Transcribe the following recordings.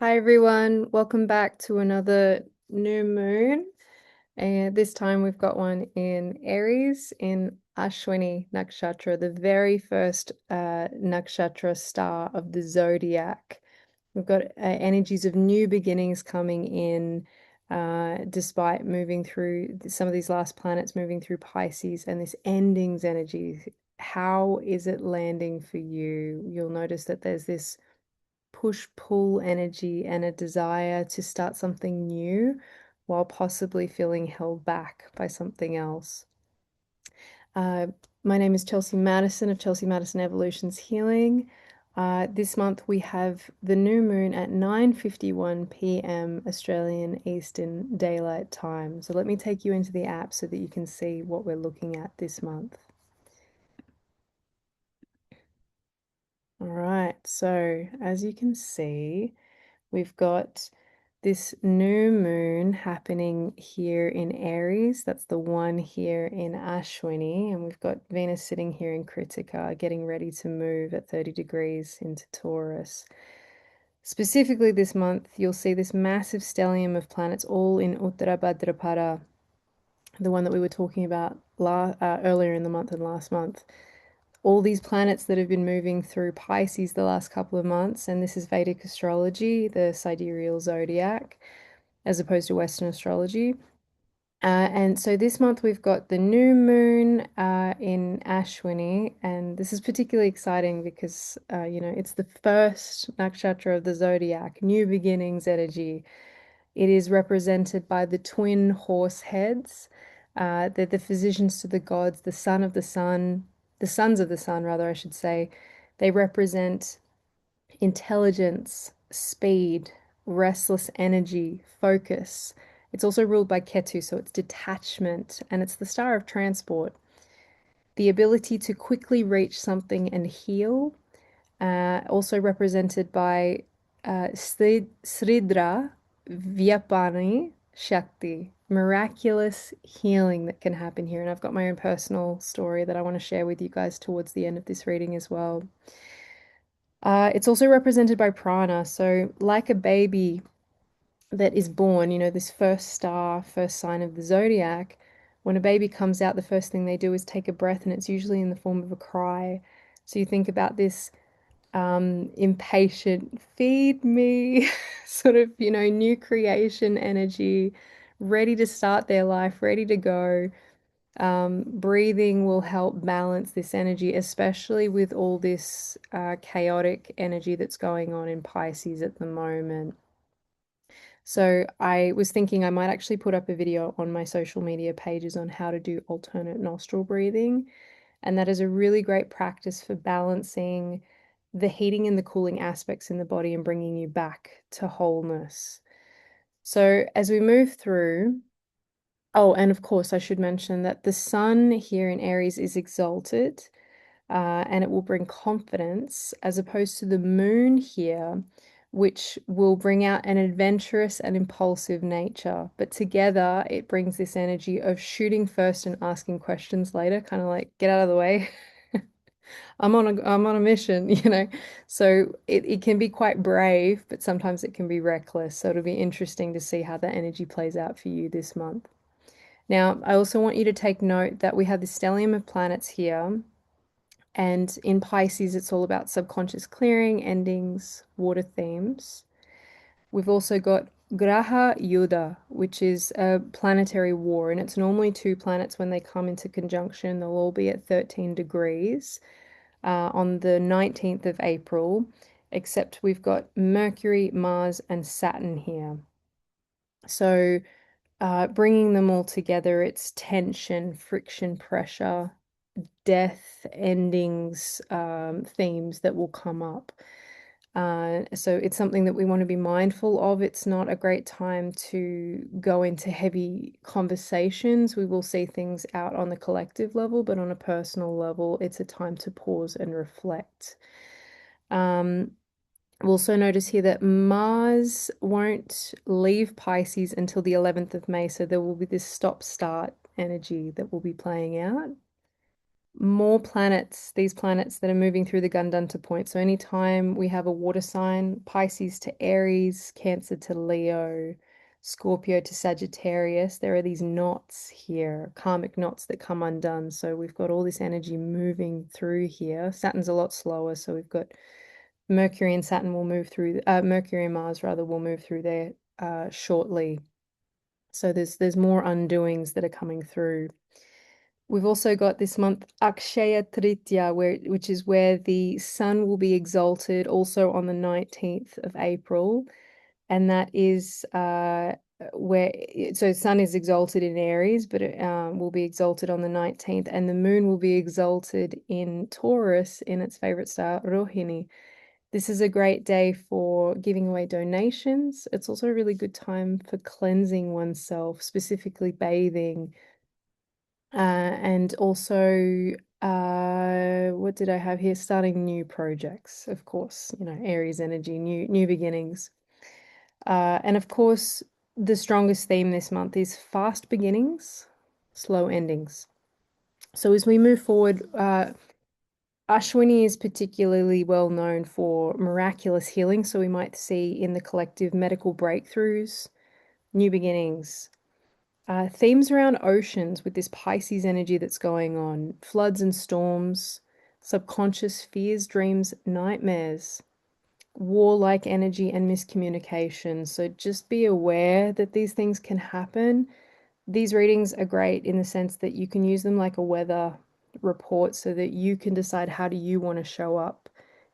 Hi everyone, welcome back to another new moon. And this time we've got one in Aries in Ashwini Nakshatra, the very first nakshatra star of the zodiac. We've got energies of new beginnings coming in, despite moving through some of these last planets moving through Pisces and this endings energy. How is it landing for you? You'll notice that there's this push-pull energy and a desire to start something new while possibly feeling held back by something else. Uh, my name is Chelsea Madison of Chelsea Madison Evolutions Healing. This month we have the new moon at 9:51 p.m. Australian Eastern Daylight Time. So let me take you into the app so that you can see what we're looking at this month. All right, so as you can see, we've got this new moon happening here in Aries. That's the one here in Ashwini. And we've got Venus sitting here in Kritika, getting ready to move at 30 degrees into Taurus. Specifically this month, you'll see this massive stellium of planets all in Uttara Bhadrapada, the one that we were talking about earlier in the month and last month. All these planets that have been moving through Pisces the last couple of months, and this is Vedic astrology, the sidereal zodiac, as opposed to Western astrology. And so this month we've got the new moon in Ashwini, and this is particularly exciting because it's the first nakshatra of the zodiac, new beginnings energy. It is represented by the twin horse heads. They're the physicians to the gods, the son of the sun, the sons of the sun, rather, I should say. They represent intelligence, speed, restless energy, focus. It's also ruled by Ketu, so it's detachment, and it's the star of transport. The ability to quickly reach something and heal, also represented by Sridra Vyapani Shakti, miraculous healing that can happen here. And I've got my own personal story that I want to share with you guys towards the end of this reading as well. It's also represented by prana. So, like a baby that is born, this first star, first sign of the zodiac, when a baby comes out, the first thing they do is take a breath, and it's usually in the form of a cry. So, you think about this impatient, feed me, sort of, new creation energy, ready to start their life, ready to go. Breathing will help balance this energy, especially with all this chaotic energy that's going on in Pisces at the moment. So I was thinking I might actually put up a video on my social media pages on how to do alternate nostril breathing. And that is a really great practice for balancing the heating and the cooling aspects in the body and bringing you back to wholeness. So as we move through, oh, and of course, I should mention that the sun here in Aries is exalted, and it will bring confidence, as opposed to the moon here, which will bring out an adventurous and impulsive nature. But together, it brings this energy of shooting first and asking questions later, kind of like get out of the way. I'm on a mission, So it can be quite brave, but sometimes it can be reckless. So it'll be interesting to see how that energy plays out for you this month. Now, I also want you to take note that we have the stellium of planets here, and in Pisces, it's all about subconscious clearing, endings, water themes. We've also got Graha Yuddha, which is a planetary war, and it's normally two planets when they come into conjunction. They'll all be at 13 degrees on the 19th of April, except we've got Mercury, Mars, and Saturn here. So bringing them all together, it's tension, friction, pressure, death, endings, themes that will come up. So it's something that we want to be mindful of. It's not a great time to go into heavy conversations. We will see things out on the collective level, but on a personal level, it's a time to pause and reflect. We'll also notice here that Mars won't leave Pisces until the 11th of May, so there will be this stop-start energy that will be playing out. more planets, these planets that are moving through the gandanta point. So anytime we have a water sign, Pisces to Aries, Cancer to Leo, Scorpio to Sagittarius, there are these knots here, karmic knots that come undone. So we've got all this energy moving through here. Saturn's a lot slower, so we've got Mercury and Saturn will move through, Mercury and Mars rather will move through there shortly. So there's more undoings that are coming through. We've also got this month Akshaya Tritiya, which is where the sun will be exalted also on the 19th of April. And that is where, so sun is exalted in Aries, but it will be exalted on the 19th, and the moon will be exalted in Taurus in its favorite star, Rohini. This is a great day for giving away donations. It's also a really good time for cleansing oneself, specifically bathing. And also, what did I have here? Starting new projects, of course, Aries energy, new beginnings. And of course, the strongest theme this month is fast beginnings, slow endings. So as we move forward, Ashwini is particularly well known for miraculous healing. So we might see in the collective medical breakthroughs, new beginnings, themes around oceans with this Pisces energy that's going on, floods and storms, subconscious fears, dreams, nightmares, warlike energy, and miscommunication. So just be aware that these things can happen. These readings are great in the sense that you can use them like a weather report so that you can decide how do you want to show up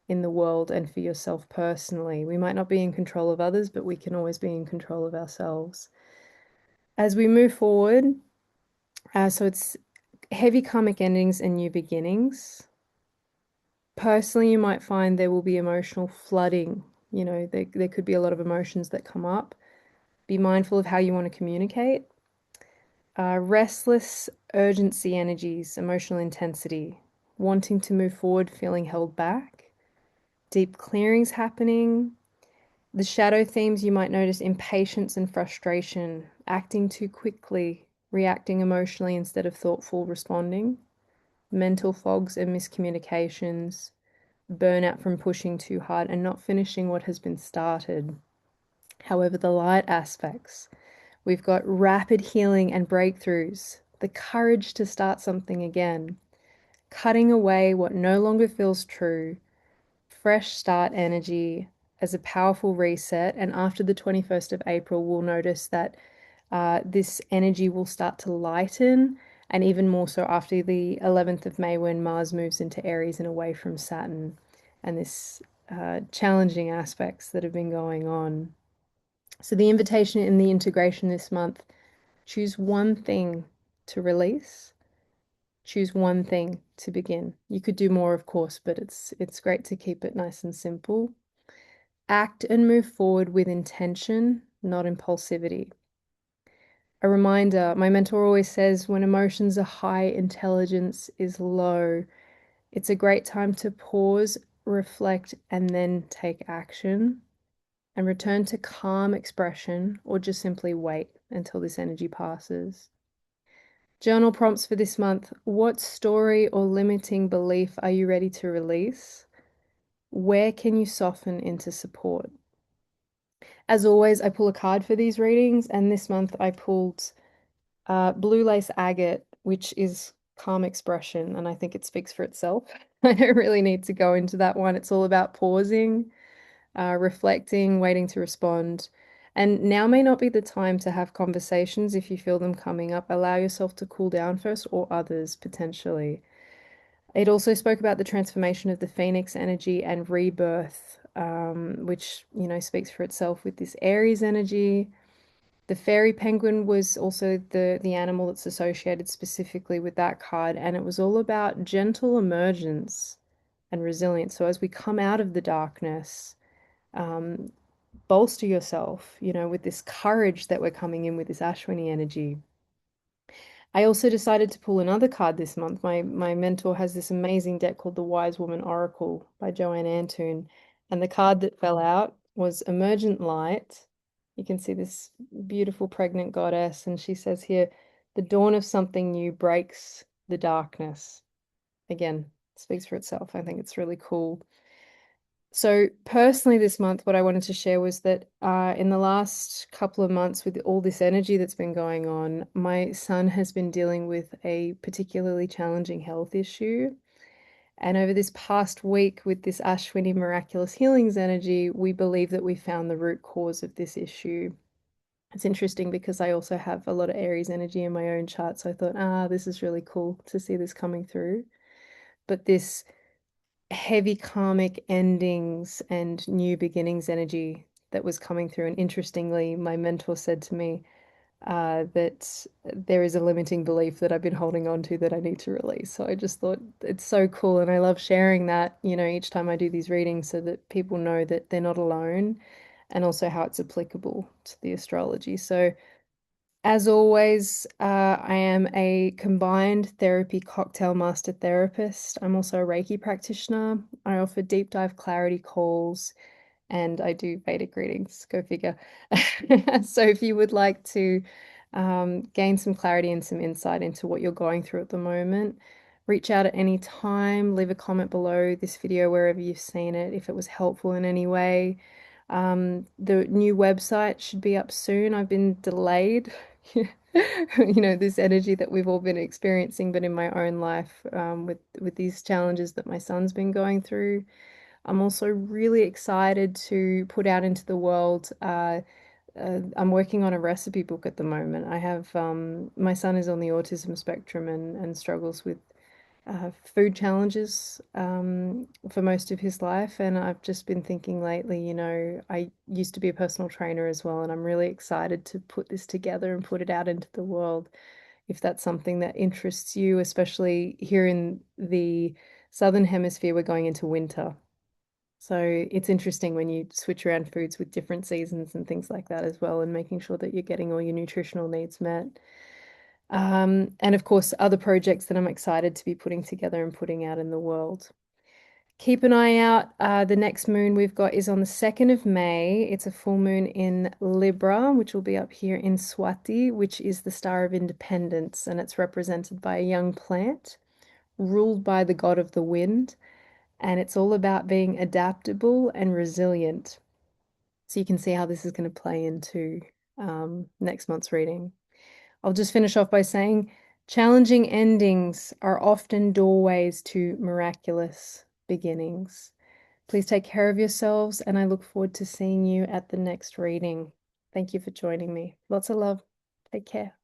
in the world and for yourself personally. We might not be in control of others, but we can always be in control of ourselves. As we move forward, so it's heavy karmic endings and new beginnings. Personally, you might find there will be emotional flooding. There could be a lot of emotions that come up. Be mindful of how you want to communicate. Restless urgency energies, emotional intensity, wanting to move forward, feeling held back. Deep clearings happening. The shadow themes you might notice impatience and frustration, acting too quickly, reacting emotionally instead of thoughtful responding, mental fogs and miscommunications, burnout from pushing too hard and not finishing what has been started. However, the light aspects, we've got rapid healing and breakthroughs, the courage to start something again, cutting away what no longer feels true, fresh start energy as a powerful reset. And after the 21st of April, we'll notice that this energy will start to lighten, and even more so after the 11th of May when Mars moves into Aries and away from Saturn, and this challenging aspects that have been going on. So the invitation in the integration this month, choose one thing to release, choose one thing to begin. You could do more, of course, but it's great to keep it nice and simple. Act and move forward with intention, not impulsivity. A reminder, my mentor always says when emotions are high, intelligence is low. It's a great time to pause, reflect, and then take action and return to calm expression or just simply wait until this energy passes. Journal prompts for this month. What story or limiting belief are you ready to release? Where can you soften into support? As always, I pull a card for these readings, and this month I pulled Blue Lace Agate, which is calm expression, and I think it speaks for itself. I don't really need to go into that one. It's all about pausing, reflecting, waiting to respond. And now may not be the time to have conversations if you feel them coming up. Allow yourself to cool down first, or others potentially. It also spoke about the transformation of the Phoenix energy and rebirth, which, speaks for itself with this Aries energy. The fairy penguin was also the animal that's associated specifically with that card, and it was all about gentle emergence and resilience. So as we come out of the darkness, um, bolster yourself, with this courage that we're coming in with this Ashwini energy. I also decided to pull another card this month. My mentor has this amazing deck called the Wise Woman Oracle by Joanne Antoon, and the card that fell out was Emergent Light. You can see this beautiful pregnant goddess, and she says here, the dawn of something new breaks the darkness. again, speaks for itself. I think it's really cool. So personally, this month, what I wanted to share was that in the last couple of months, with all this energy that's been going on, my son has been dealing with a particularly challenging health issue. And over this past week, with this Ashwini miraculous healings energy, we believe that we found the root cause of this issue. It's interesting because I also have a lot of Aries energy in my own chart. So I thought, this is really cool to see this coming through. But this heavy karmic endings and new beginnings energy that was coming through. And interestingly, my mentor said to me that there is a limiting belief that I've been holding on to that I need to release. So I just thought it's so cool. And I love sharing that, each time I do these readings so that people know that they're not alone and also how it's applicable to the astrology. So as always, I am a combined therapy cocktail master therapist. I'm also a Reiki practitioner. I offer deep dive clarity calls and I do Vedic readings. Go figure. So if you would like to gain some clarity and some insight into what you're going through at the moment, reach out at any time. Leave a comment below this video wherever you've seen it if it was helpful in any way. The new website should be up soon. I've been delayed. This energy that we've all been experiencing, but in my own life, with these challenges that my son's been going through. I'm also really excited to put out into the world. I'm working on a recipe book at the moment. I have my son is on the autism spectrum and struggles with food challenges for most of his life. And I've just been thinking lately, I used to be a personal trainer as well, and I'm really excited to put this together and put it out into the world. If that's something that interests you, especially here in the Southern Hemisphere, we're going into winter. So it's interesting when you switch around foods with different seasons and things like that as well, and making sure that you're getting all your nutritional needs met. And of course, other projects that I'm excited to be putting together and putting out in the world. Keep an eye out. The next moon we've got is on the 2nd of May. It's a full moon in Libra, which will be up here in Swati, which is the star of independence, and it's represented by a young plant ruled by the god of the wind. And it's all about being adaptable and resilient. So you can see how this is going to play into next month's reading. I'll just finish off by saying challenging endings are often doorways to miraculous beginnings. Please take care of yourselves, and I look forward to seeing you at the next reading. Thank you for joining me. Lots of love. Take care.